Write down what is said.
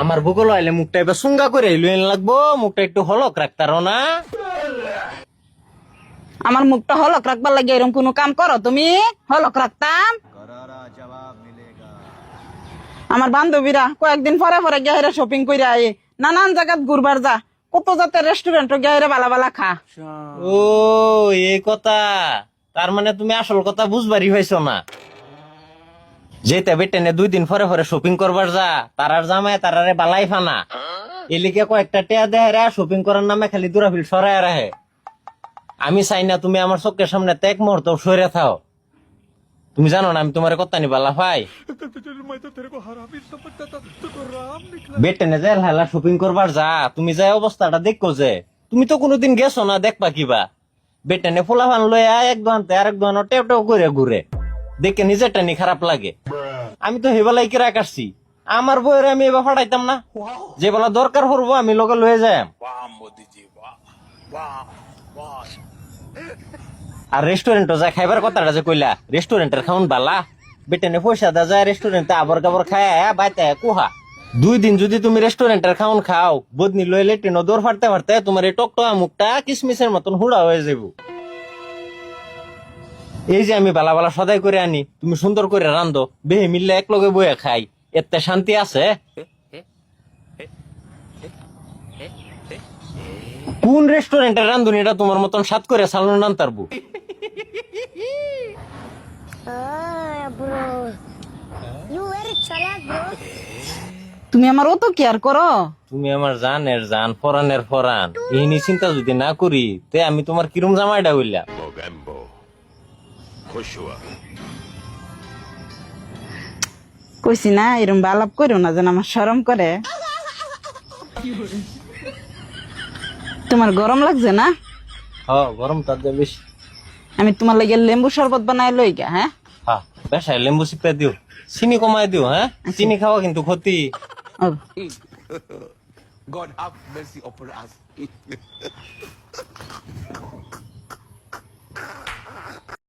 আমার বুকল আইলে মুখটা এবার সুঙ্গা করে লইন লাগবো, মুখটা একটু হলক রাখতারো না। আমার মুখটা হলক রাখবার লাগে এরকম কোনো কাম করো তুমি? হলক রাখতাম। আমার বান্ধবীরা কয়েকদিন পরে পরে গেহরে শপিং করে আয়ে, নানান জায়গাত ঘুরবার যা, কত জাতের রেস্টুরেন্ট গেহরে বালা বালা খা। ও এই কথা, তার মানে তুমি আসল কথা বুঝবারই হয়েছ না। যেতে বেটেনে 2 দিন পরে পরে শপিং করবার যা, তারার জামায় তারারে বালাই ফানা এলিকে কয়েকটা টেয়া দেয় শপিং করার নামে খালি দুরাফিল সরায় রাখে। আমি চাই না তুমি আমার চোখের সামনে ত্যাগ মুহূর্ত সরে থাও। তুমি জানো না আমি তোমার কথা নি বালা ভাই। বেটেনে যে হেলা শপিং করবার যা, তুমি যে অবস্থাটা দেখো যে, তুমি তো কোনোদিন গেছো না, দেখবা কিবা। বেটেনে ফোলা ফান লইয়া এক দোকানতে আরেক দোকান টেও টেও করে ঘুরে, দেখে নিজেরটা নি খারাপ লাগে। আমি তো হেবেলাই কিরা কাটছি, আমার বইয়ের আমি এবার ফাটাইতাম না, যে বেলা দরকার পড়বো আমি লোকে লয়ে যাই। আর রেস্টুরেন্টও যা খাইবার কথাটা যে কইলা, রেস্টুরেন্টের খাউন বালা, বেটেনে পয়সা দা যায় রেস্টুরেন্টে আবর কাবর খায় বাইতে কুহা। 2 দিন যদি তুমি রেস্টুরেন্টের খাউন খাও, বদনি লইলে টেনো দৌড় ফাটতে ফাটতে তোমার এই টকটকা মুখটা কিসমিসের মতন হুড়া হয়ে যাবো। এই যে আমি বালা বালা সদাই করে আনি, তুমি সুন্দর করে রান্ধো, বেহে মিললে এক লগে বইয়া খাই, এতে শান্তি আছে? কোন রেস্টুরেন্টের রান্ধুনিটা তোমার মতন স্বাদ করে সালন রান্তারবো? Bro, you very chalak, bro. তুমি আমার অত কেয়ার করো? তুমি আমার জানের জান, ফরানের ফরান, এই নিয়ে চিন্তা যদি না করি তে আমি তোমার কিরম জামাইটা বললাম। मोगैम्बो खुश हुआ। কইছি না এরম বালাপ করো না, যেন আমার শরম করে। তোমার গরম লাগছে না? হ গরম তার যে বেশি। আমি তোমার লাগে লেম্বু শরবত বানাই লই গা। হ্যাঁ হ্যাঁ বেশায় লেম্বু চিপে দিও, চিনি কমাই দিও। হ্যাঁ চিনি খাওয়া কিন্তু ক্ষতি। ও, God have mercy upon us.